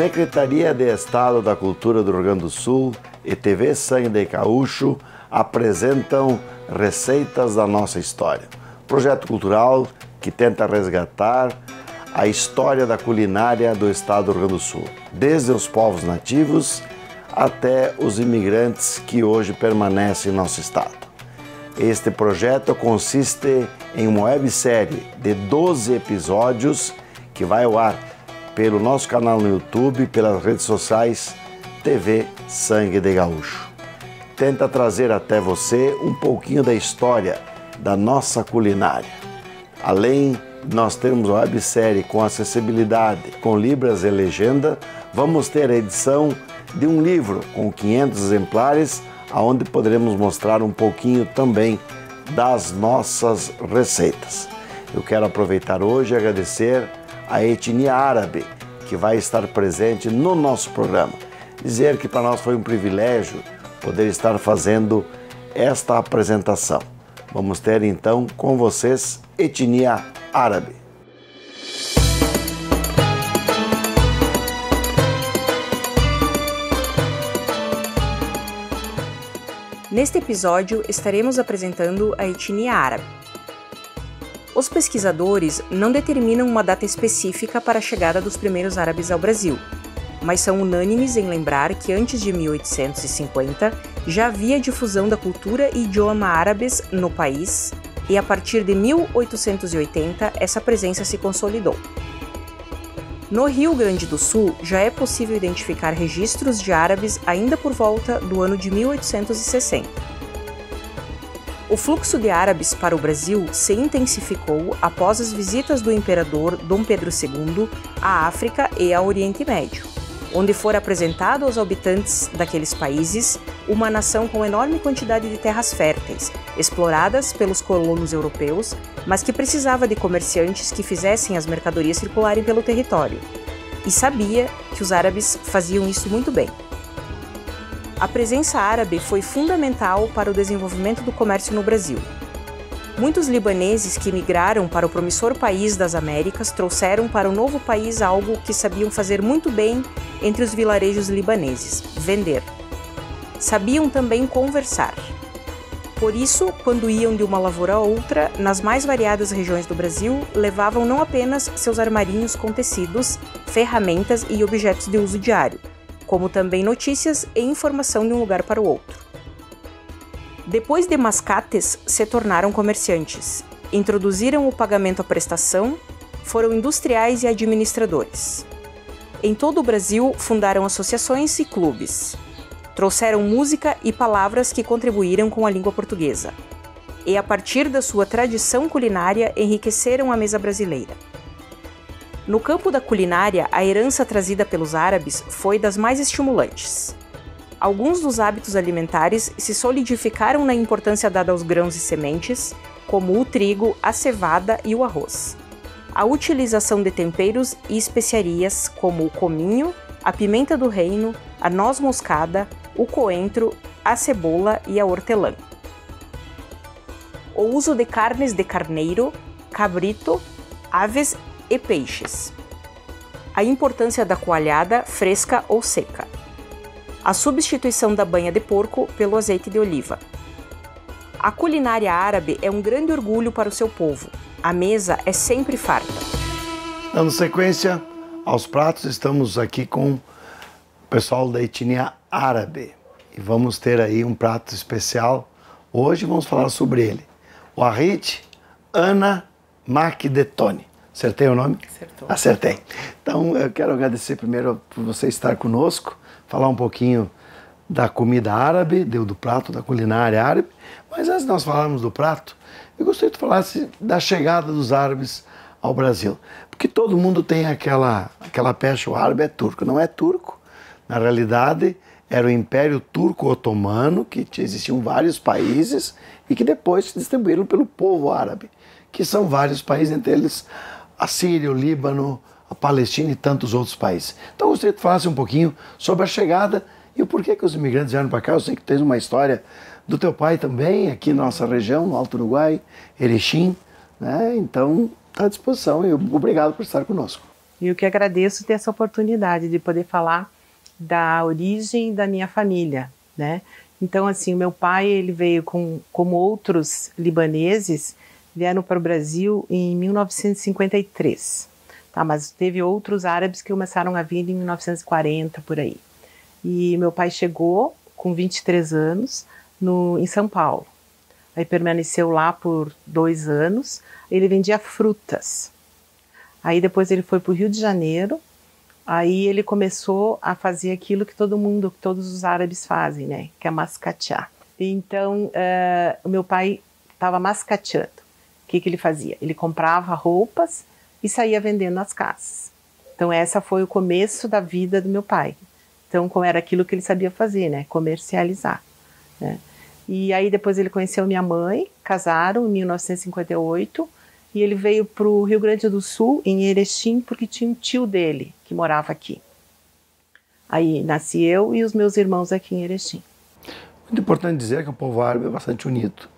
Secretaria de Estado da Cultura do Rio Grande do Sul e TV Sangue de Gaúcho apresentam Receitas da Nossa História, projeto cultural que tenta resgatar a história da culinária do estado do Rio Grande do Sul, desde os povos nativos até os imigrantes que hoje permanecem em nosso estado. Este projeto consiste em uma websérie de 12 episódios que vai ao ar pelo nosso canal no YouTube e pelas redes sociais TV Sangue de Gaúcho. Tenta trazer até você um pouquinho da história da nossa culinária. Além de nós termos uma websérie com acessibilidade, com libras e legenda, vamos ter a edição de um livro com 500 exemplares, onde poderemos mostrar um pouquinho também das nossas receitas. Eu quero aproveitar hoje e agradecer a etnia árabe, que vai estar presente no nosso programa. Dizer que para nós foi um privilégio poder estar fazendo esta apresentação. Vamos ter então com vocês etnia árabe. Neste episódio estaremos apresentando a etnia árabe. Os pesquisadores não determinam uma data específica para a chegada dos primeiros árabes ao Brasil, mas são unânimes em lembrar que antes de 1850 já havia difusão da cultura e idioma árabes no país e a partir de 1880 essa presença se consolidou. No Rio Grande do Sul já é possível identificar registros de árabes ainda por volta do ano de 1860. O fluxo de árabes para o Brasil se intensificou após as visitas do imperador Dom Pedro II à África e ao Oriente Médio, onde foi apresentado aos habitantes daqueles países uma nação com enorme quantidade de terras férteis, exploradas pelos colonos europeus, mas que precisava de comerciantes que fizessem as mercadorias circularem pelo território. E sabia que os árabes faziam isso muito bem. A presença árabe foi fundamental para o desenvolvimento do comércio no Brasil. Muitos libaneses que migraram para o promissor país das Américas trouxeram para o novo país algo que sabiam fazer muito bem entre os vilarejos libaneses: vender. Sabiam também conversar. Por isso, quando iam de uma lavoura a outra, nas mais variadas regiões do Brasil, levavam não apenas seus armarinhos com tecidos, ferramentas e objetos de uso diário, como também notícias e informação de um lugar para o outro. Depois de mascates, se tornaram comerciantes, introduziram o pagamento à prestação, foram industriais e administradores. Em todo o Brasil, fundaram associações e clubes. Trouxeram música e palavras que contribuíram com a língua portuguesa. E, a partir da sua tradição culinária, enriqueceram a mesa brasileira. No campo da culinária, a herança trazida pelos árabes foi das mais estimulantes. Alguns dos hábitos alimentares se solidificaram na importância dada aos grãos e sementes, como o trigo, a cevada e o arroz. A utilização de temperos e especiarias como o cominho, a pimenta do reino, a noz moscada, o coentro, a cebola e a hortelã. O uso de carnes de carneiro, cabrito, aves e peixes. A importância da coalhada fresca ou seca. A substituição da banha de porco pelo azeite de oliva. A culinária árabe é um grande orgulho para o seu povo. A mesa é sempre farta. Dando sequência aos pratos, estamos aqui com o pessoal da etnia árabe. E vamos ter aí um prato especial. Hoje vamos falar sobre ele. O Arrit Ana Macdetone. Acertei o nome? Acertou. Acertei. Então, eu quero agradecer primeiro por você estar conosco, falar um pouquinho da comida árabe, do prato, da culinária árabe. Mas antes de nós falarmos do prato, eu gostaria que tu falasse da chegada dos árabes ao Brasil. Porque todo mundo tem aquela pecha, o árabe é turco. Não é turco. Na realidade, era o Império Turco-Otomano, que existiam vários países e que depois se distribuíram pelo povo árabe, que são vários países, entre eles a Síria, o Líbano, a Palestina e tantos outros países. Então, eu gostaria que tu falasse um pouquinho sobre a chegada e o porquê que os imigrantes vieram para cá. Eu sei que tens uma história do teu pai também, aqui na nossa região, no Alto Uruguai, Erechim, né? Então, está à disposição e obrigado por estar conosco. E eu que agradeço ter essa oportunidade de poder falar da origem da minha família, né? Então, assim, o meu pai, ele veio como outros libaneses, vieram para o Brasil em 1953, tá? Mas teve outros árabes que começaram a vir em 1940, por aí. E meu pai chegou com 23 anos em São Paulo. Aí permaneceu lá por 2 anos, ele vendia frutas. Aí depois ele foi para o Rio de Janeiro, aí ele começou a fazer aquilo que todos os árabes fazem, né? Que é mascatear. Então, o meu pai estava mascateando. O que ele fazia? Ele comprava roupas e saía vendendo nas casas. Então, essa foi o começo da vida do meu pai. Então, como era aquilo que ele sabia fazer, né? Comercializar, né? E aí depois ele conheceu minha mãe, casaram em 1958, e ele veio para o Rio Grande do Sul, em Erechim, porque tinha um tio dele que morava aqui. Aí nasci eu e os meus irmãos aqui em Erechim. Muito importante dizer que o povo árabe é bastante unido,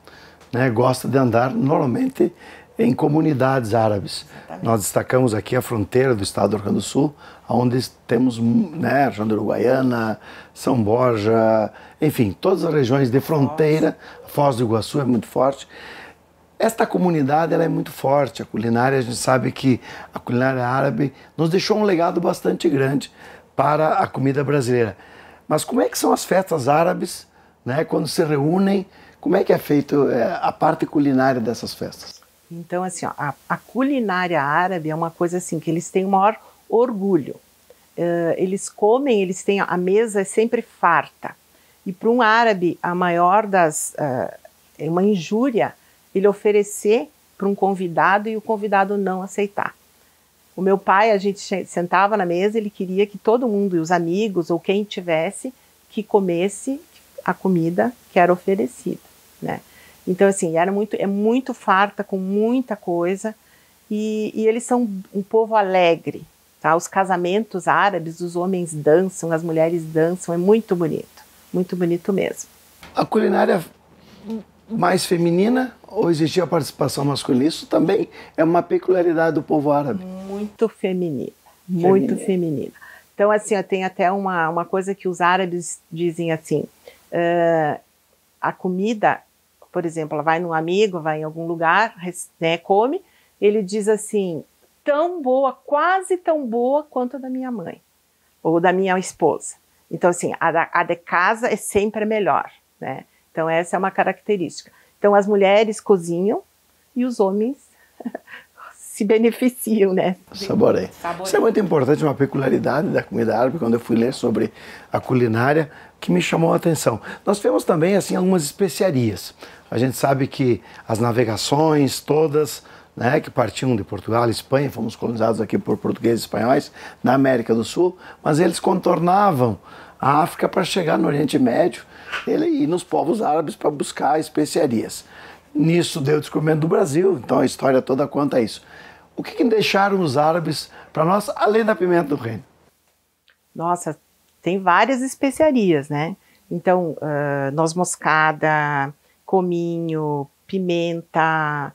né? Gosta de andar normalmente em comunidades árabes. Exatamente. Nós destacamos aqui a fronteira do estado do Rio Grande do Sul, onde temos, né, a região da Uruguaiana, São Borja, enfim, todas as regiões de fronteira. Foz do Iguaçu é muito forte. Esta comunidade ela é muito forte, a culinária, a gente sabe que a culinária árabe nos deixou um legado bastante grande para a comida brasileira. Mas como é que são as festas árabes, né, quando se reúnem, como é que é feito a parte culinária dessas festas? Então, assim, ó, a culinária árabe é uma coisa assim que eles têm o maior orgulho. Eles comem, a mesa é sempre farta. E para um árabe, a maior é uma injúria ele oferecer para um convidado e o convidado não aceitar. O meu pai, a gente sentava na mesa, ele queria que todo mundo, os amigos ou quem tivesse, que comesse a comida que era oferecida, né? Então, assim, é muito farta, com muita coisa, e eles são um povo alegre, tá? Os casamentos árabes, os homens dançam, as mulheres dançam, é muito bonito mesmo. A culinária mais feminina ou existia a participação masculina? Isso também é uma peculiaridade do povo árabe. Muito feminina, muito feminina. Então, assim, tem até uma coisa que os árabes dizem assim, a comida, por exemplo, ela vai num amigo, vai em algum lugar, né, come, ele diz assim, tão boa, quase tão boa quanto a da minha mãe, ou da minha esposa. Então, assim, a de casa é sempre melhor, né? Então, essa é uma característica. Então, as mulheres cozinham e os homens se beneficiam, né? Saboreia. Isso é muito importante, uma peculiaridade da comida árabe, quando eu fui ler sobre a culinária, que me chamou a atenção. Nós temos também, assim, algumas especiarias. A gente sabe que as navegações todas, né, que partiam de Portugal e Espanha, fomos colonizados aqui por portugueses e espanhóis, na América do Sul, mas eles contornavam a África para chegar no Oriente Médio e nos povos árabes para buscar especiarias. Nisso deu o descobrimento do Brasil, então a história toda conta isso. O que deixaram os árabes para nós, além da pimenta do reino? Nossa, tem várias especiarias, né? Então, noz moscada, cominho, pimenta,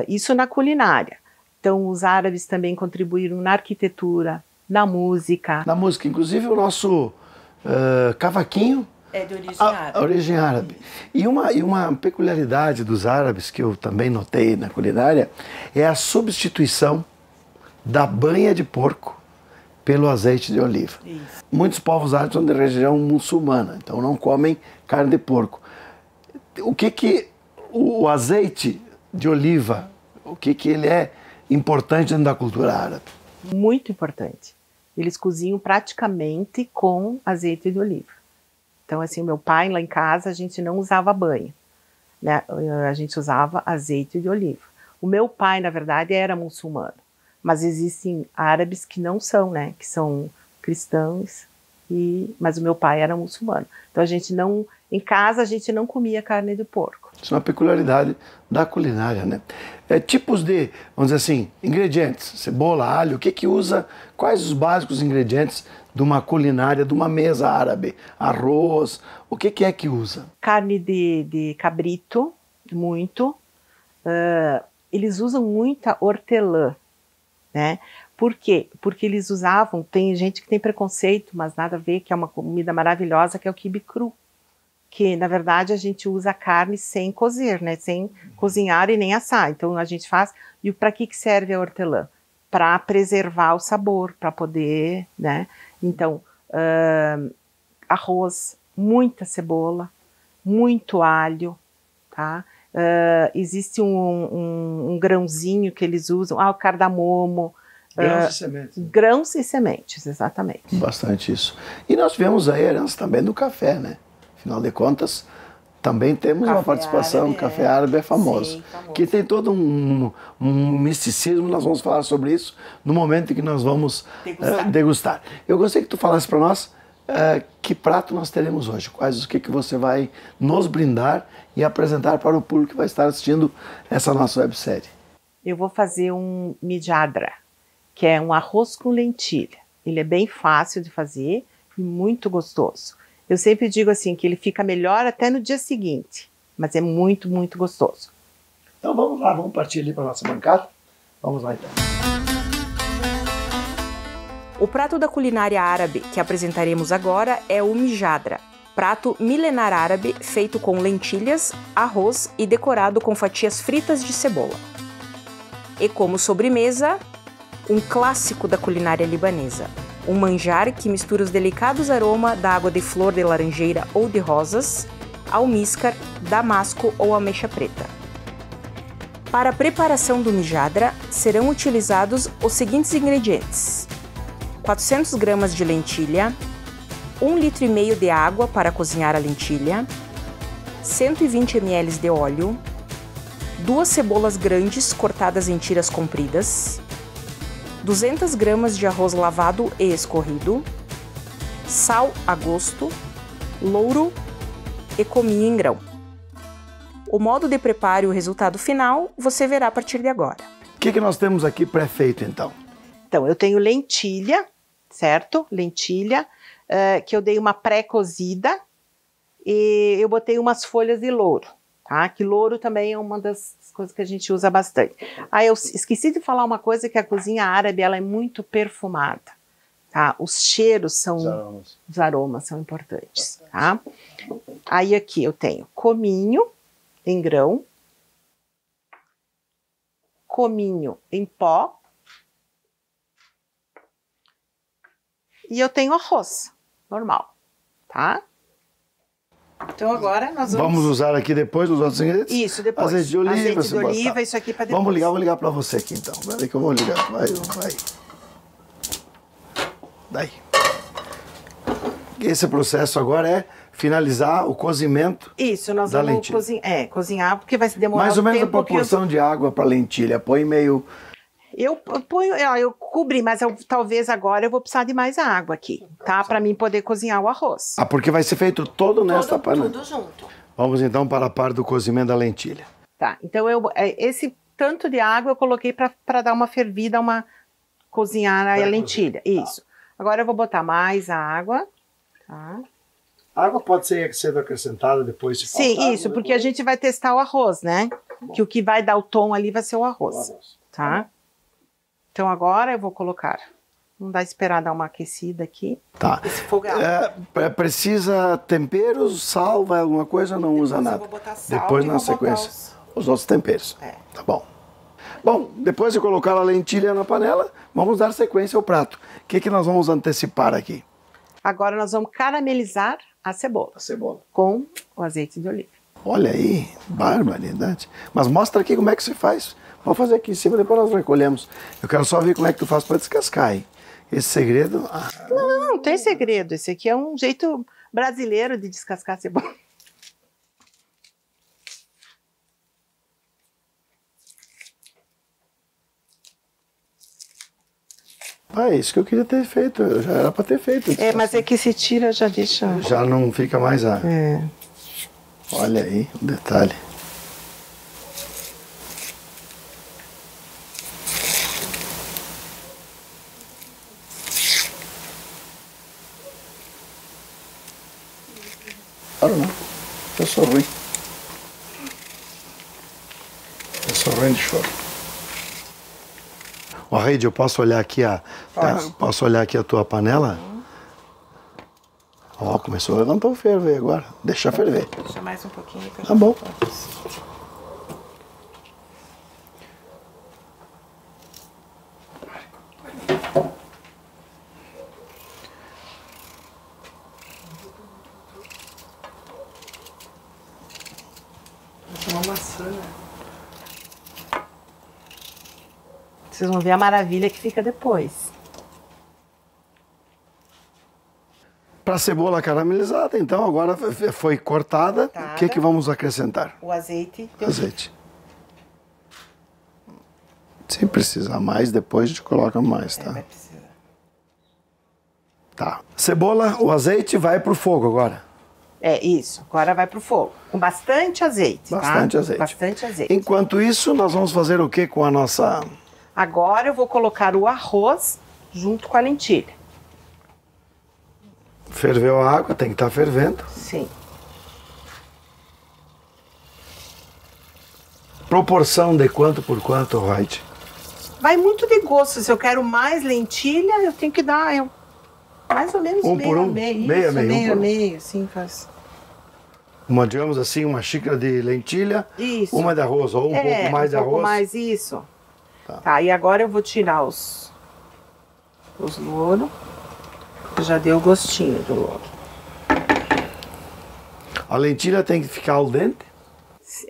isso na culinária. Então, os árabes também contribuíram na arquitetura, na música. Na música, inclusive o nosso cavaquinho é de origem árabe. A origem árabe. E uma peculiaridade dos árabes que eu também notei na culinária é a substituição da banha de porco pelo azeite de oliva. Isso. Muitos povos árabes são de região muçulmana, então não comem carne de porco. O que o azeite de oliva, o que ele é importante dentro da cultura árabe? Muito importante. Eles cozinham praticamente com azeite de oliva. Então, assim, o meu pai lá em casa, a gente não usava banho, né? A gente usava azeite de oliva. O meu pai, na verdade, era muçulmano, mas existem árabes que não são, né? Que são cristãos, mas o meu pai era muçulmano. Então, em casa, a gente não comia carne de porco. Isso é uma peculiaridade da culinária, né? Tipos de, vamos dizer assim, ingredientes, cebola, alho, o que usa, quais os básicos ingredientes de uma culinária, de uma mesa árabe? Arroz, o que é que usa? Carne de cabrito, muito. Eles usam muita hortelã, né? Por quê? Porque eles usavam, tem gente que tem preconceito, mas nada a ver, que é uma comida maravilhosa, que é o quibe cru. Que, na verdade, a gente usa a carne sem cozer, né? Sem cozinhar e nem assar. Então, a gente faz... E para que serve a hortelã? Para preservar o sabor, para poder, né? Então, arroz, muita cebola, muito alho, tá? Existe um grãozinho que eles usam, o cardamomo. Grãos e sementes. Grãos e sementes, exatamente. Bastante isso. E nós tivemos a herança também do café, né? Afinal de contas, também temos uma participação, o café árabe é famoso. Sim, famoso. Que tem todo um misticismo, nós vamos falar sobre isso no momento em que nós vamos degustar. Eu gostaria que tu falasse para nós que prato nós teremos hoje, o que você vai nos brindar e apresentar para o público que vai estar assistindo essa nossa websérie. Eu vou fazer um mijadra, que é um arroz com lentilha. Ele é bem fácil de fazer e muito gostoso. Eu sempre digo assim, que ele fica melhor até no dia seguinte, mas é muito, muito gostoso. Então vamos lá, vamos partir ali para a nossa bancada. Vamos lá então. O prato da culinária árabe que apresentaremos agora é o mijadra, prato milenar árabe feito com lentilhas, arroz e decorado com fatias fritas de cebola. E como sobremesa, um clássico da culinária libanesa, um manjar que mistura os delicados aromas da água de flor de laranjeira ou de rosas, almíscar, damasco ou ameixa preta. Para a preparação do mijadra, serão utilizados os seguintes ingredientes: 400 gramas de lentilha, 1,5 litro de água para cozinhar a lentilha, 120 ml de óleo, 2 cebolas grandes cortadas em tiras compridas, 200 gramas de arroz lavado e escorrido, sal a gosto, louro e cominho em grão. O modo de preparo e o resultado final você verá a partir de agora. O que nós temos aqui pré-feito então? Então, eu tenho lentilha, certo? Lentilha, que eu dei uma pré-cozida e eu botei umas folhas de louro, tá? Que louro também é uma das coisas que a gente usa bastante. Eu esqueci de falar uma coisa, que a cozinha árabe, ela é muito perfumada, tá? Os cheiros são... Os aromas são importantes, tá? Aí aqui eu tenho cominho em grão, cominho em pó, e eu tenho arroz normal, tá? Então agora nós vamos usar aqui depois os outros ingredientes? Isso, depois. Azeite de oliva. Azeite de oliva, isso aqui para depois. Vou ligar para você aqui então. Peraí que eu vou ligar. Vai. Daí. Esse processo agora é finalizar o cozimento. Isso, nós vamos cozinhar, porque vai se demorar mais ou menos a proporção de água para lentilha. Põe meio... Eu cobri, mas talvez agora eu vou precisar de mais água aqui, tá? Para mim poder cozinhar o arroz. Porque vai ser feito todo nesta panela. Tudo junto. Vamos então para a parte do cozimento da lentilha. Tá, então esse tanto de água eu coloquei para dar uma fervida, cozinhar a lentilha. Isso. Agora eu vou botar mais água, tá? A água pode ser sendo acrescentada depois de faltar. Sim, isso, porque a gente vai testar o arroz, né? Que o que vai dar o tom ali vai ser o arroz, tá? Então agora eu vou colocar, não dá esperar dar uma aquecida aqui. Tá. Esse fogo precisa temperos, sal, vai alguma coisa, não usa depois nada. Eu vou botar sal. Depois na sequência, os outros temperos. Tá bom. Bom, depois de colocar a lentilha na panela, vamos dar sequência ao prato. O que nós vamos antecipar aqui? Agora nós vamos caramelizar a cebola. Com o azeite de oliva. Olha aí, barbaridade. Mas mostra aqui como é que se faz. Vamos fazer aqui em cima, depois nós recolhemos. Eu quero só ver como é que tu faz para descascar, hein? Esse segredo... Não tem segredo. Esse aqui é um jeito brasileiro de descascar a cebola. É isso que eu queria ter feito. Já era para ter feito. Mas é que se tira, já deixa... Já não fica mais a... Olha aí o detalhe. Claro não, eu sou ruim. Eu sou ruim de choro. Ó, Reide, eu posso olhar aqui posso olhar aqui a tua panela? Ó, começou a levantar o fervo aí agora. Deixa ferver. Deixa mais um pouquinho. Que eu tá bom. Uma maçã, né? Vocês vão ver a maravilha que fica depois. Para a cebola caramelizada, então, agora foi cortada. O que vamos acrescentar? O azeite. Azeite. Se precisar mais, depois a gente coloca mais, tá? Vai precisar. Tá. Cebola, o azeite vai pro fogo agora. É, isso. Agora vai pro fogo. Com bastante azeite, Bastante tá? azeite. Bastante azeite. Enquanto isso, nós vamos fazer o que com a nossa... Agora eu vou colocar o arroz junto com a lentilha. Ferveu a água, tem que estar fervendo. Sim. Proporção de quanto por quanto, White? Vai muito de gosto. Se eu quero mais lentilha, eu tenho que dar mais ou menos por um? meio. Meio a meio, Meio um a por um. meio, assim faz. Digamos assim, uma xícara de lentilha, Isso. uma de arroz, ou um pouco mais de arroz. Um pouco mais, isso. Tá, e agora eu vou tirar os louros. Já deu o gostinho do louro. A lentilha tem que ficar al dente?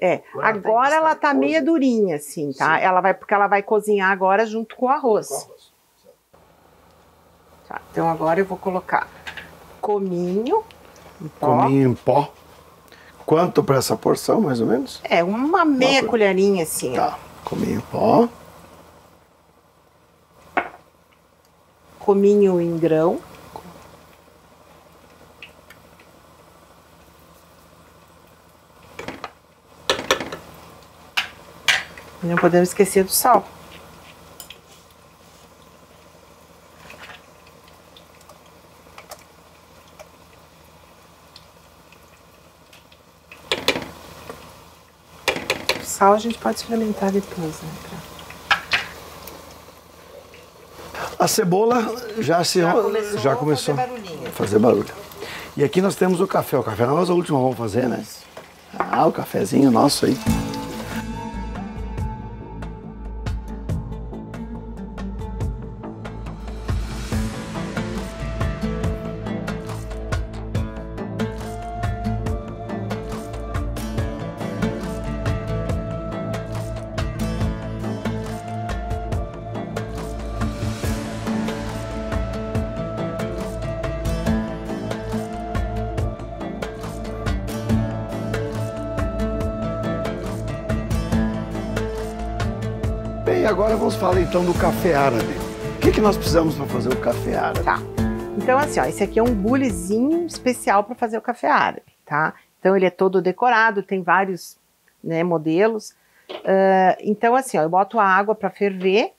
É, agora ela tá meio durinha, assim, tá? Sim. Porque ela vai cozinhar agora junto com o arroz. Tá, então agora eu vou colocar cominho em pó. Cominho em pó. Quanto para essa porção, mais ou menos? É, uma meia colherinha, assim, ó. Tá, cominho em pó. Cominho em grão. E não podemos esquecer do sal. O sal a gente pode experimentar depois, né? A cebola já começou a fazer barulho. E aqui nós temos o café. O café nós a última vamos fazer, né? Ah, o cafezinho nosso aí. Bem, agora vamos falar então do café árabe. O que nós precisamos para fazer o café árabe? Tá. Então, assim, ó, esse aqui é um bulezinho especial para fazer o café árabe, tá? Então, ele é todo decorado, tem vários, né, modelos. Então, assim, ó, eu boto a água para ferver,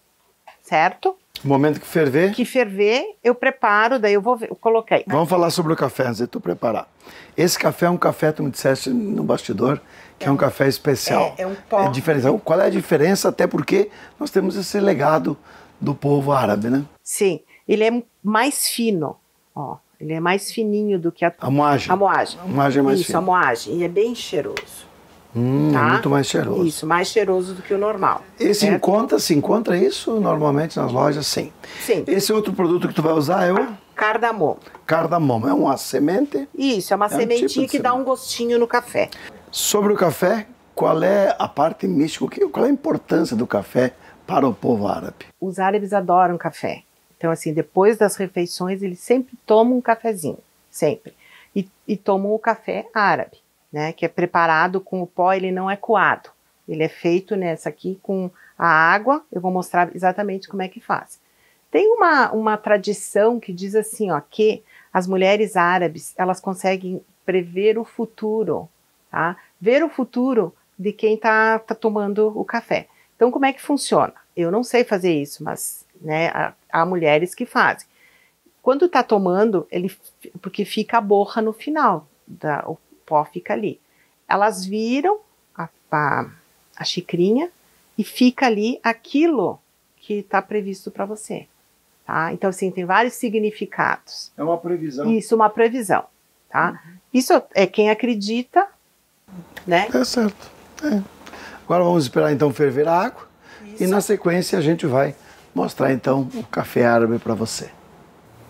certo? No momento que ferver... Que ferver, eu preparo, daí eu coloquei. Vamos falar sobre o café antes de tu preparar. Esse café é um café, tu me disseste no bastidor, que é um café especial. É um pó. É diferente. Qual é a diferença? Até porque nós temos esse legado do povo árabe, né? Sim, ele é mais fino, ó. Ele é mais fininho do que a moagem. A moagem. A moagem é mais fina. Isso, a moagem. E é bem cheiroso. Tá? É muito mais cheiroso. Isso, mais cheiroso do que o normal. Se encontra isso normalmente nas lojas? Sim. Sim. Esse outro produto que tu vai usar é o... Cardamomo. Cardamomo, é uma semente? Isso, é uma sementinha que dá um gostinho no café. Sobre o café, qual é a parte mística, qual é a importância do café para o povo árabe? Os árabes adoram café. Então, assim, depois das refeições, eles sempre tomam um cafezinho, sempre. E tomam o café árabe, né, que é preparado com o pó, ele não é coado. Ele é feito nessa aqui com a água, eu vou mostrar exatamente como é que faz. Tem uma tradição que diz assim, ó, que as mulheres árabes, elas conseguem prever o futuro, tá? Ver o futuro de quem tá tomando o café. Então, como é que funciona? Eu não sei fazer isso, mas, né, há mulheres que fazem. Quando tá tomando, porque fica a borra no final, o pó fica ali. Elas viram a xicrinha e fica ali aquilo que está previsto para você. Tá? Então, assim, tem vários significados. É uma previsão. Isso, uma previsão. Tá? Isso é quem acredita, né? É certo. É. Agora vamos esperar então ferver a água. Isso. E na sequência a gente vai mostrar então o café árabe para você.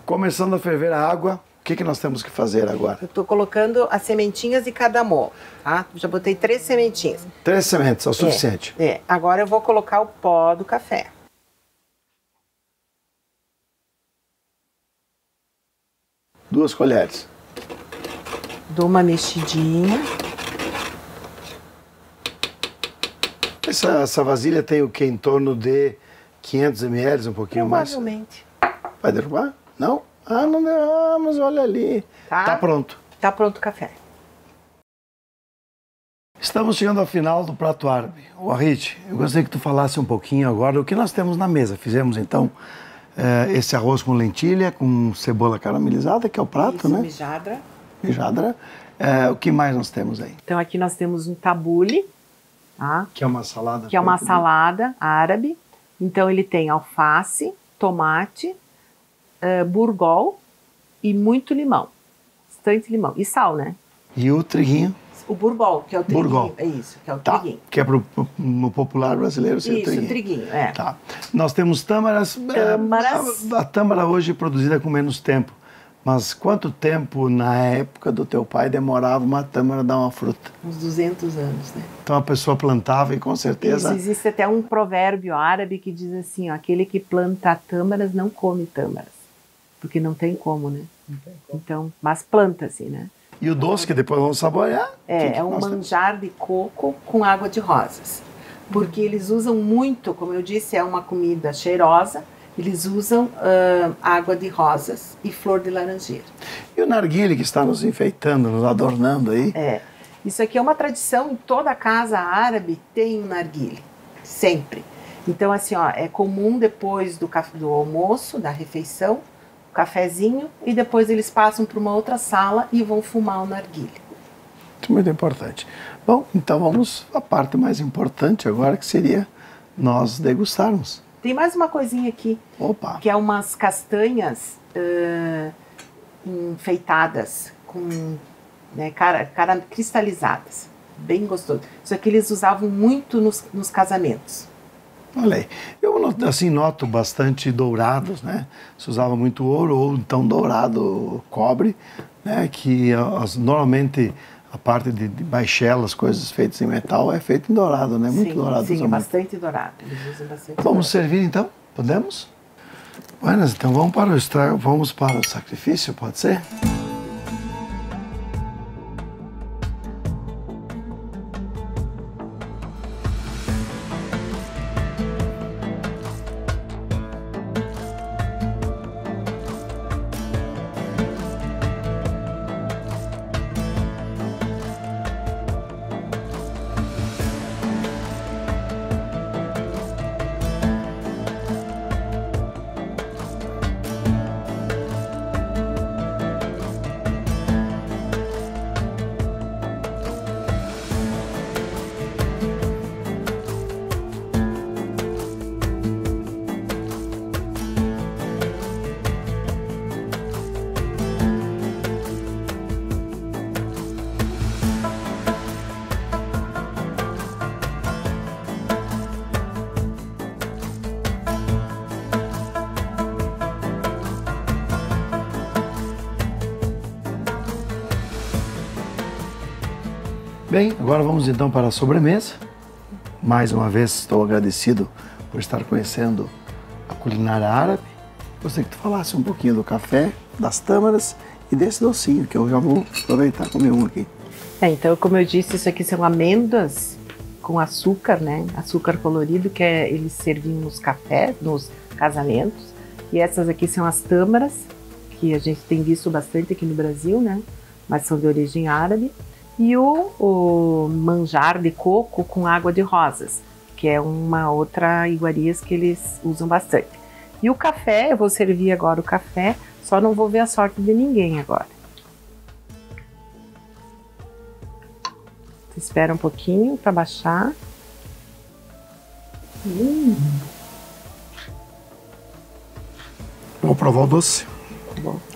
Começando a ferver a água, o que nós temos que fazer agora? Eu estou colocando as sementinhas de cardamomo, tá? Já botei 3 sementinhas. 3 sementes, é o suficiente. Agora eu vou colocar o pó do café. Duas colheres. Dou uma mexidinha. Essa vasilha tem o que? Em torno de 500 ml, um pouquinho mais? Provavelmente. Vai derrubar? Não? Ah, não derramos, olha ali. Tá pronto. Tá pronto o café. Estamos chegando ao final do prato árabe. Wahid, eu gostaria que tu falasse um pouquinho agora do que nós temos na mesa. Fizemos então esse arroz com lentilha, com cebola caramelizada, que é o prato, né? Mijadra. Mijadra. O que mais nós temos aí? Então aqui nós temos um tabule, tá? Que é uma salada. Que é uma salada árabe. Então ele tem alface, tomate, burgol e muito limão. Bastante limão. E sal, né? E o triguinho? O burgol, que é o triguinho. Burgol. É isso, que é o Tá. triguinho. Que é no popular brasileiro ser Isso, triguinho. triguinho, é. Tá. Nós temos tâmaras. Tâmaras. A tâmara hoje é produzida com menos tempo. Mas quanto tempo na época do teu pai demorava uma tâmara dar uma fruta? Uns 200 anos, né? Então a pessoa plantava e com certeza... Isso, existe até um provérbio árabe que diz assim, ó, aquele que planta tâmaras não come tâmaras. Porque não tem como, né? Não tem como. Então, mas planta-se, né? E o doce que depois vamos saborear? É um manjar de coco com água de rosas. Porque eles usam muito, como eu disse, é uma comida cheirosa, eles usam água de rosas e flor de laranjeira. E o narguile que está nos enfeitando, nos adornando aí? Isso aqui é uma tradição, em toda casa árabe tem um narguile, sempre. Então, assim, ó, é comum depois do almoço, da refeição, um cafezinho, e depois eles passam para uma outra sala e vão fumar o narguile. Muito importante. Bom, então vamos à parte mais importante agora, que seria nós degustarmos. Tem mais uma coisinha aqui. Opa! Que é umas castanhas enfeitadas, com cara cristalizadas. Bem gostoso. Isso aqui eles usavam muito nos casamentos. Olha aí. Eu assim, noto bastante dourados, né? Se usava muito ouro ou então dourado cobre, né? Que normalmente a parte de baixelas, coisas feitas em metal, é feito em dourado, né? Muito dourado. Sim, bastante dourado. Eles usam bastante. Vamos servir então? Podemos? Buenas, então vamos para o sacrifício, pode ser? Bem, agora vamos então para a sobremesa. Mais uma vez estou agradecido por estar conhecendo a culinária árabe. Gostaria que tu falasse um pouquinho do café, das tâmaras e desse docinho, que eu já vou aproveitar e comer um aqui. Então, como eu disse, isso aqui são amêndoas com açúcar, né? Açúcar colorido, que eles serviam nos cafés, nos casamentos. E essas aqui são as tâmaras, que a gente tem visto bastante aqui no Brasil, né? Mas são de origem árabe. E o manjar de coco com água de rosas, que é uma outra iguaria que eles usam bastante. E o café, eu vou servir agora o café, só não vou ver a sorte de ninguém agora. Espera um pouquinho para baixar. vou provar o doce. Tá bom.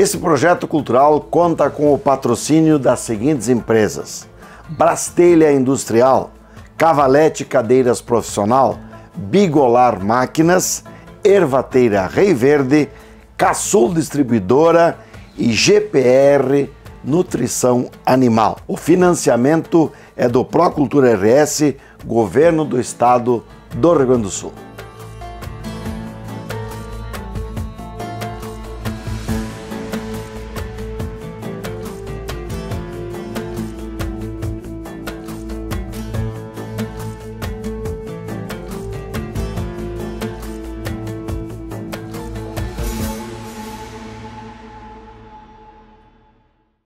Esse projeto cultural conta com o patrocínio das seguintes empresas: Brastelha Industrial, Cavalete Cadeiras Profissional, Bigolar Máquinas, Ervateira Rei Verde, Casul Distribuidora e GPR Nutrição Animal. O financiamento é do Procultura RS, Governo do Estado do Rio Grande do Sul.